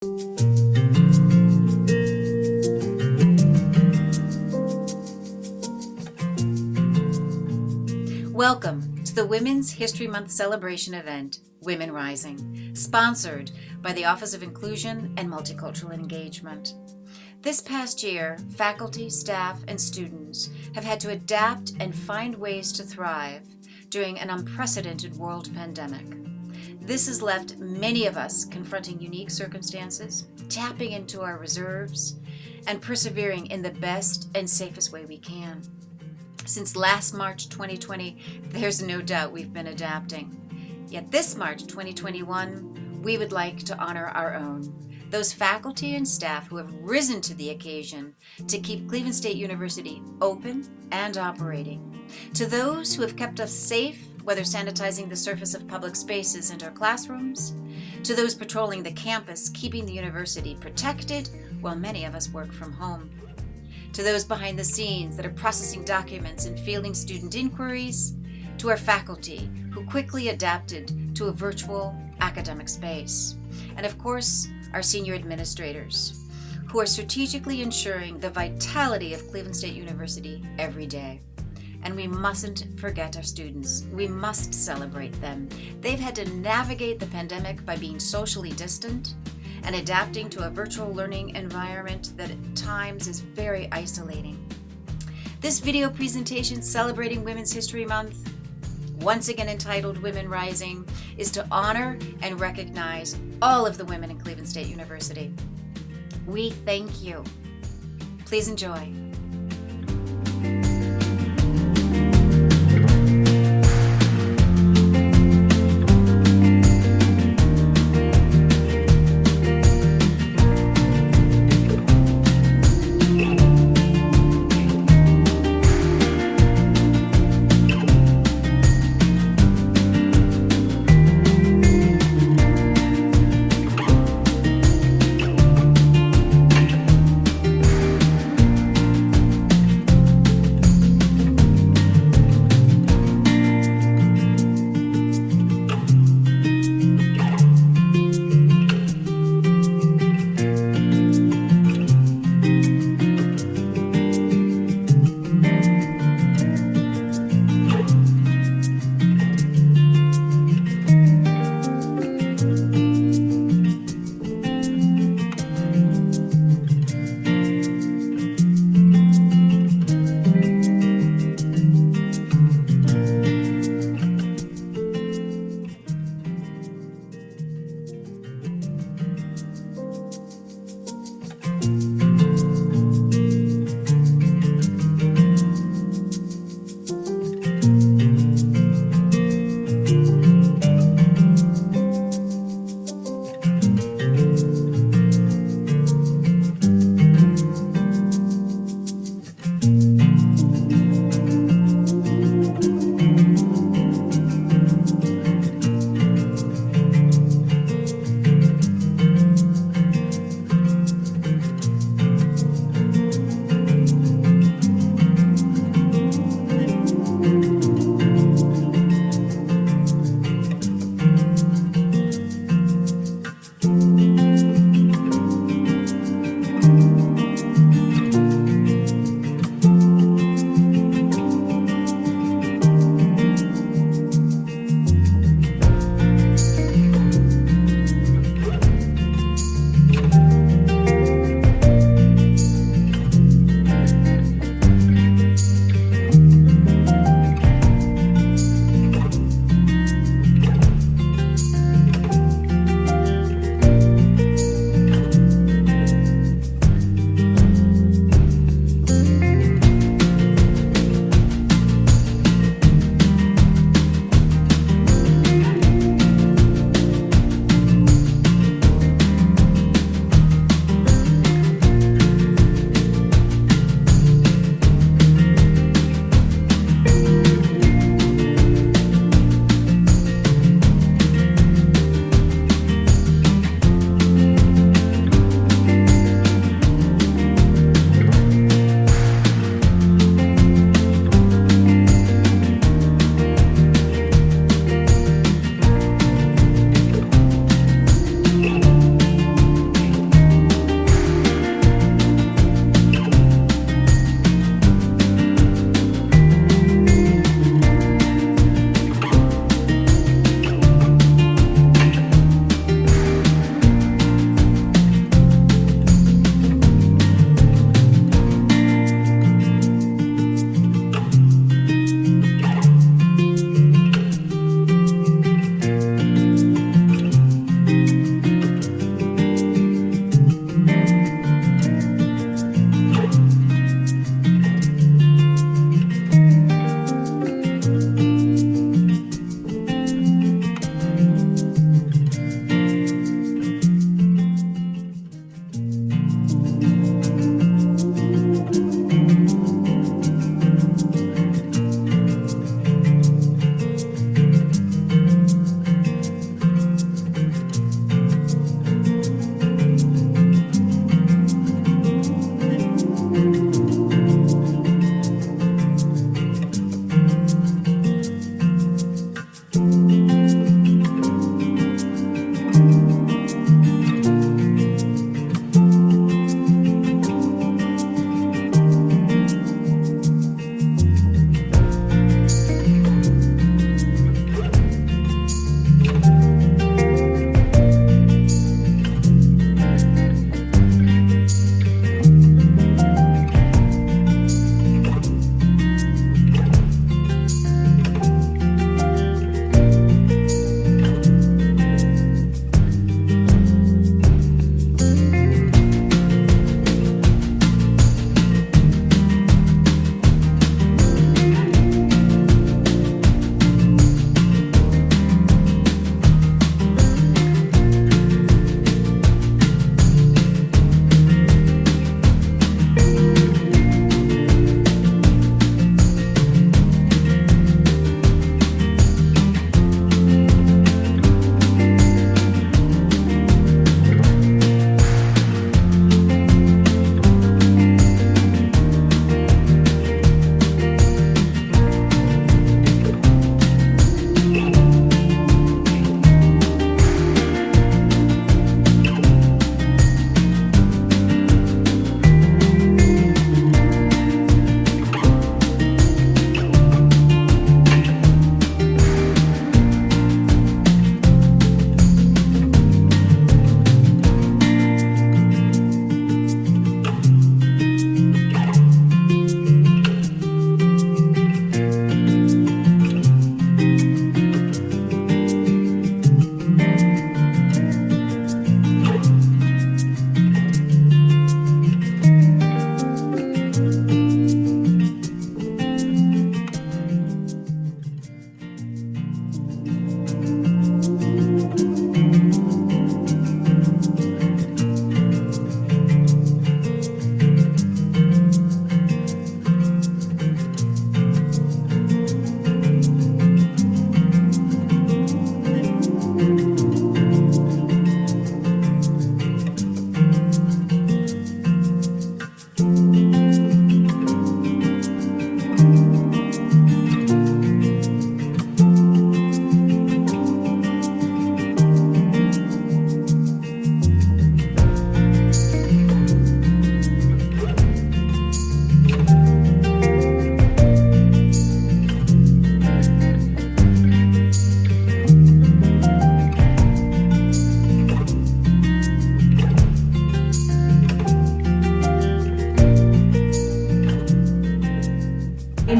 Welcome to the Women's History Month celebration event, Women Rising, sponsored by the Office of Inclusion and Multicultural Engagement. This past year, faculty, staff, and students have had to adapt and find ways to thrive during an unprecedented world pandemic. This has left many of us confronting unique circumstances, tapping into our reserves, and persevering in the best and safest way we can. Since last March 2020, there's no doubt we've been adapting. Yet this March 2021, we would like to honor our own, those faculty and staff who have risen to the occasion to keep Cleveland State University open and operating. To those who have kept us safe, whether sanitizing the surface of public spaces and our classrooms, to those patrolling the campus, keeping the university protected while many of us work from home. To those behind the scenes that are processing documents and fielding student inquiries, to our faculty who quickly adapted to a virtual academic space, and of course, our senior administrators who are strategically ensuring the vitality of Cleveland State University every day. And we mustn't forget our students. We must celebrate them. They've had to navigate the pandemic by being socially distant and adapting to a virtual learning environment that at times is very isolating. This video presentation celebrating Women's History Month, once again entitled Women Rising, is to honor and recognize all of the women in Cleveland State University. We thank you. Please enjoy.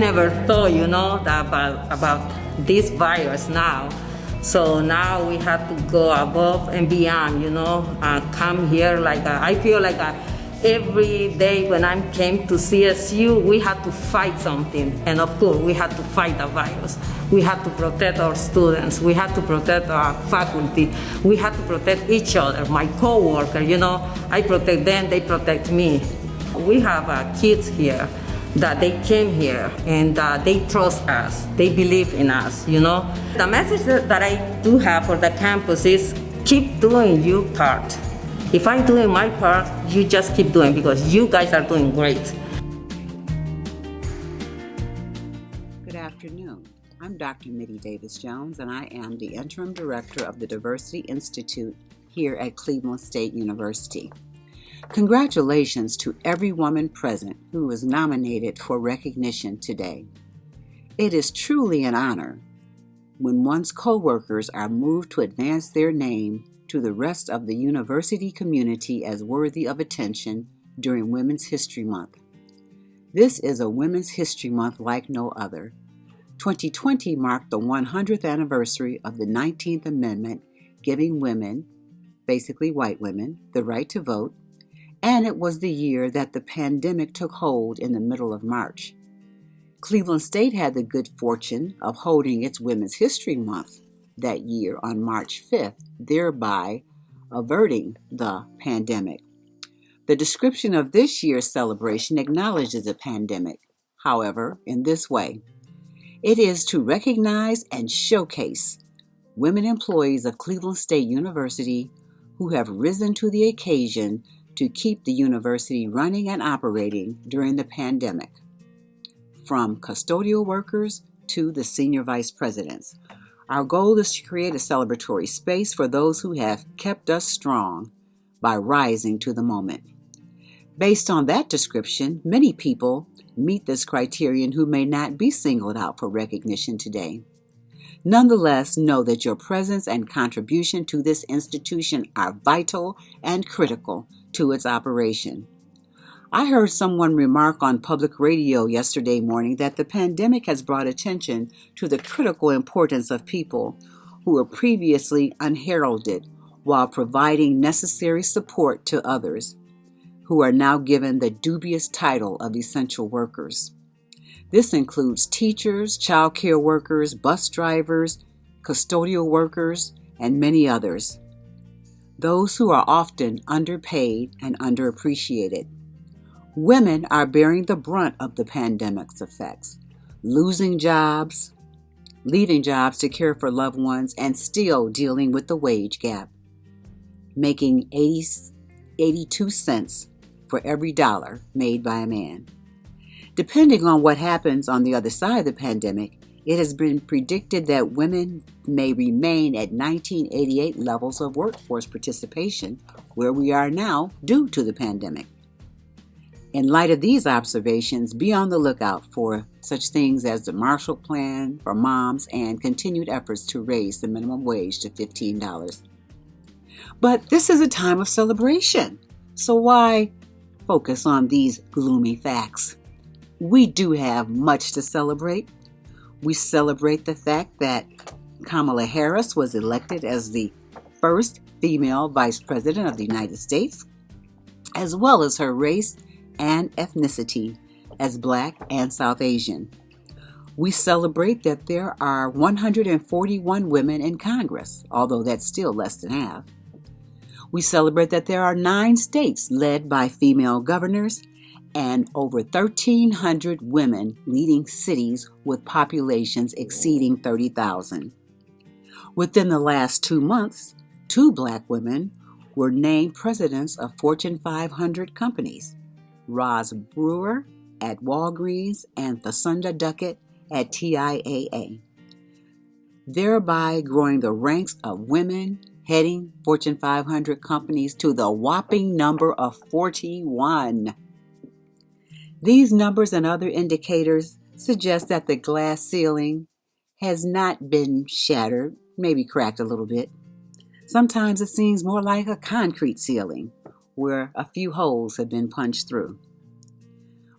never thought, that about this virus now. So now we have to go above and beyond, come here. I feel like every day when I came to CSU, we had to fight something. And of course, we had to fight the virus. We had to protect our students. We had to protect our faculty. We had to protect each other, my coworker, I protect them, they protect me. We have kids here that they came here and they trust us. They believe in us, The message that I do have for the campus is keep doing your part. If I'm doing my part, you just keep doing because you guys are doing great. Good afternoon. I'm Dr. Mitty Davis-Jones, and I am the Interim Director of the Diversity Institute here at Cleveland State University. Congratulations to every woman present who was nominated for recognition today. It is truly an honor when one's coworkers are moved to advance their name to the rest of the university community as worthy of attention during Women's History Month. This is a Women's History Month like no other. 2020 marked the 100th anniversary of the 19th Amendment, giving women, basically white women, the right to vote, and it was the year that the pandemic took hold in the middle of March. Cleveland State had the good fortune of holding its Women's History Month that year on March 5th, thereby averting the pandemic. The description of this year's celebration acknowledges the pandemic, however, in this way. It is to recognize and showcase women employees of Cleveland State University who have risen to the occasion to keep the university running and operating during the pandemic. From custodial workers to the senior vice presidents, our goal is to create a celebratory space for those who have kept us strong by rising to the moment. Based on that description, many people meet this criterion who may not be singled out for recognition today. Nonetheless, know that your presence and contribution to this institution are vital and critical to its operation. I heard someone remark on public radio yesterday morning that the pandemic has brought attention to the critical importance of people who were previously unheralded while providing necessary support to others, who are now given the dubious title of essential workers. This includes teachers, child care workers, bus drivers, custodial workers, and many others. Those who are often underpaid and underappreciated. Women are bearing the brunt of the pandemic's effects, losing jobs, leaving jobs to care for loved ones, and still dealing with the wage gap, making 82 cents for every dollar made by a man. Depending on what happens on the other side of the pandemic, it has been predicted that women may remain at 1988 levels of workforce participation, where we are now due to the pandemic. In light of these observations, be on the lookout for such things as the Marshall Plan for moms and continued efforts to raise the minimum wage to $15. But this is a time of celebration, so why focus on these gloomy facts? We do have much to celebrate. We celebrate the fact that Kamala Harris was elected as the first female vice president of the United States, as well as her race and ethnicity as Black and South Asian. We celebrate that there are 141 women in Congress, although that's still less than half. We celebrate that there are 9 states led by female governors and over 1,300 women leading cities with populations exceeding 30,000. Within the last 2 months, 2 Black women were named presidents of Fortune 500 companies, Roz Brewer at Walgreens and Thasunda Duckett at TIAA, thereby growing the ranks of women heading Fortune 500 companies to the whopping number of 41. These numbers and other indicators suggest that the glass ceiling has not been shattered, maybe cracked a little bit. Sometimes it seems more like a concrete ceiling, where a few holes have been punched through.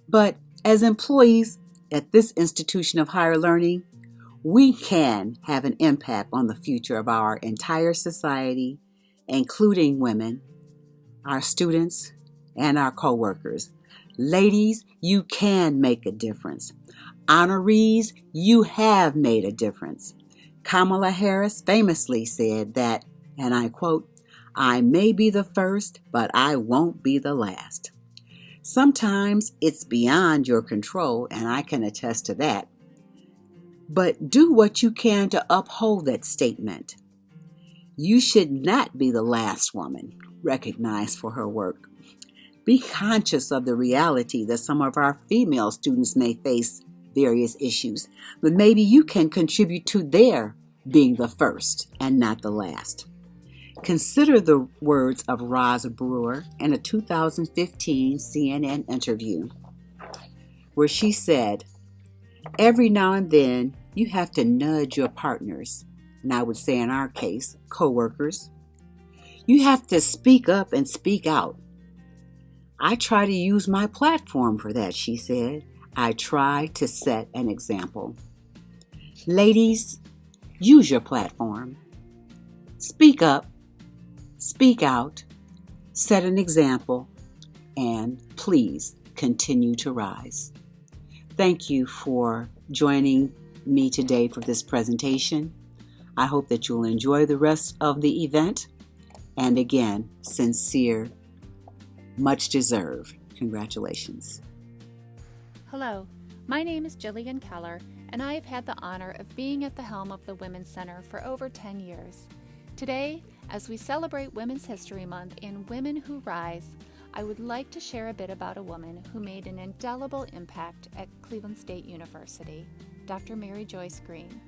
But as employees, at this institution of higher learning, we can have an impact on the future of our entire society, including women, our students, and our co-workers. Ladies, you can make a difference. Honorees, you have made a difference. Kamala Harris famously said that, and I quote, "I may be the first, but I won't be the last." Sometimes it's beyond your control, and I can attest to that. But do what you can to uphold that statement. You should not be the last woman recognized for her work. Be conscious of the reality that some of our female students may face various issues, but maybe you can contribute to their being the first and not the last. Consider the words of Roz Brewer in a 2015 CNN interview, where she said, "Every now and then you have to nudge your partners," and I would say in our case, co-workers. "You have to speak up and speak out." I try to use my platform for that, she said. I try to set an example. Ladies, use your platform. Speak up, speak out, set an example, and please continue to rise. Thank you for joining me today for this presentation. I hope that you'll enjoy the rest of the event. And again, sincere, much deserved congratulations. Hello, my name is Jillian Keller, and I have had the honor of being at the helm of the Women's Center for over 10 years. Today, as we celebrate Women's History Month and Women Who Rise, I would like to share a bit about a woman who made an indelible impact at Cleveland State University, Dr. Mary Joyce Green.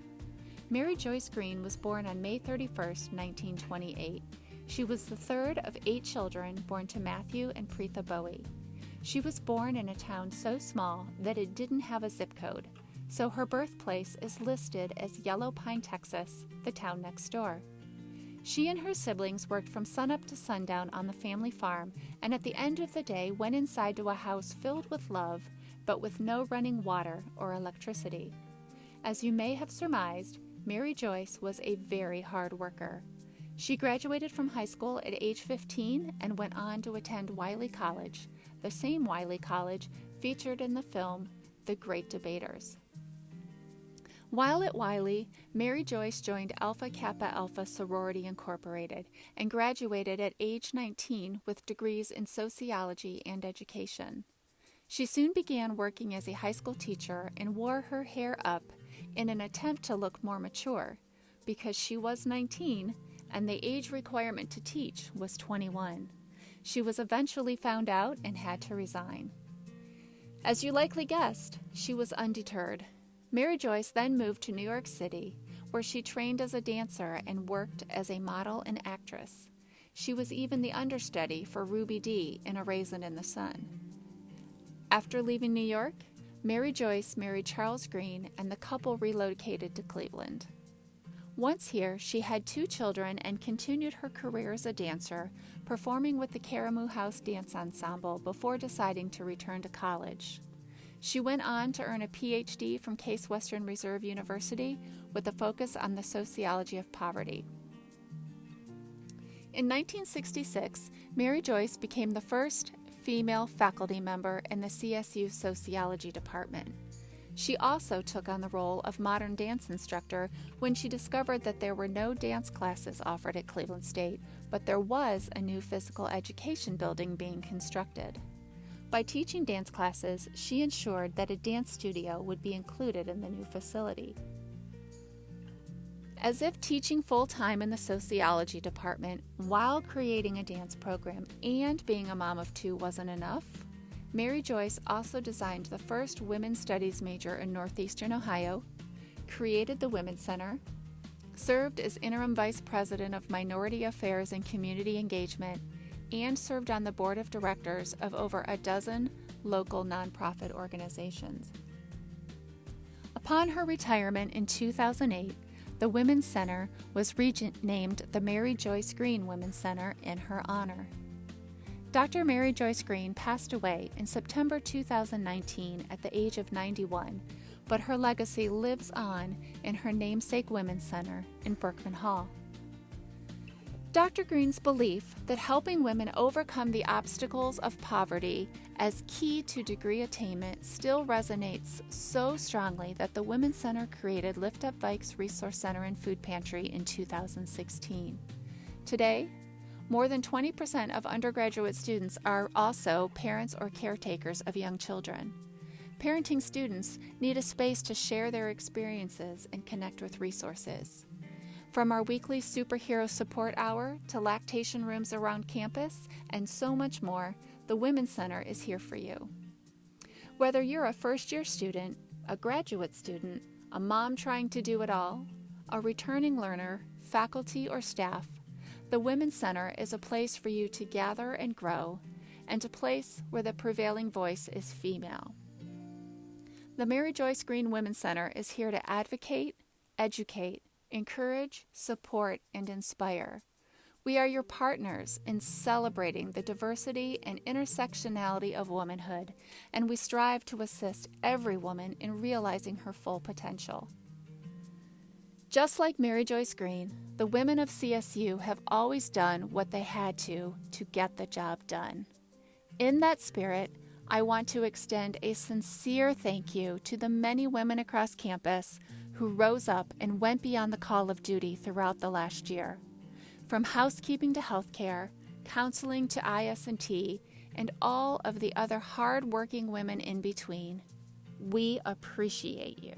Mary Joyce Green was born on May 31st, 1928. She was the third of 8 children born to Matthew and Preetha Bowie. She was born in a town so small that it didn't have a zip code, so her birthplace is listed as Yellow Pine, Texas, the town next door. She and her siblings worked from sunup to sundown on the family farm, and at the end of the day went inside to a house filled with love, but with no running water or electricity. As you may have surmised, Mary Joyce was a very hard worker. She graduated from high school at age 15 and went on to attend Wiley College, the same Wiley College featured in the film The Great Debaters. While at Wiley, Mary Joyce joined Alpha Kappa Alpha Sorority Incorporated and graduated at age 19 with degrees in sociology and education. She soon began working as a high school teacher and wore her hair up in an attempt to look more mature, because she was 19 and the age requirement to teach was 21. She was eventually found out and had to resign. As you likely guessed, she was undeterred. Mary Joyce then moved to New York City, where she trained as a dancer and worked as a model and actress. She was even the understudy for Ruby Dee in A Raisin in the Sun. After leaving New York, Mary Joyce married Charles Green, and the couple relocated to Cleveland. Once here, she had 2 children and continued her career as a dancer, performing with the Caramoo House Dance Ensemble before deciding to return to college. She went on to earn a PhD from Case Western Reserve University with a focus on the sociology of poverty. In 1966, Mary Joyce became the first female faculty member in the CSU Sociology Department. She also took on the role of modern dance instructor when she discovered that there were no dance classes offered at Cleveland State, but there was a new physical education building being constructed. By teaching dance classes, she ensured that a dance studio would be included in the new facility. As if teaching full-time in the sociology department while creating a dance program and being a mom of 2 wasn't enough, Mary Joyce also designed the first women's studies major in northeastern Ohio, created the Women's Center, served as interim vice president of Minority Affairs and Community Engagement, and served on the board of directors of over a dozen local nonprofit organizations. Upon her retirement in 2008, the Women's Center was renamed the Mary Joyce Green Women's Center in her honor. Dr. Mary Joyce Green passed away in September 2019 at the age of 91 but her legacy lives on in her namesake Women's Center in Berkman Hall. Dr. Green's belief that helping women overcome the obstacles of poverty as key to degree attainment still resonates so strongly that the Women's Center created Lift Up Vikes Resource Center and Food Pantry in 2016. Today, more than 20% of undergraduate students are also parents or caretakers of young children. Parenting students need a space to share their experiences and connect with resources. From our weekly superhero support hour to lactation rooms around campus and so much more, the Women's Center is here for you. Whether you're a first-year student, a graduate student, a mom trying to do it all, a returning learner, faculty, or staff, the Women's Center is a place for you to gather and grow, and a place where the prevailing voice is female. The Mary Joyce Green Women's Center is here to advocate, educate, encourage, support, and inspire. We are your partners in celebrating the diversity and intersectionality of womanhood, and we strive to assist every woman in realizing her full potential. Just like Mary Joyce Green, the women of CSU have always done what they had to get the job done. In that spirit, I want to extend a sincere thank you to the many women across campus who rose up and went beyond the call of duty throughout the last year. From housekeeping to healthcare, counseling to IS&T, and all of the other hard-working women in between, we appreciate you.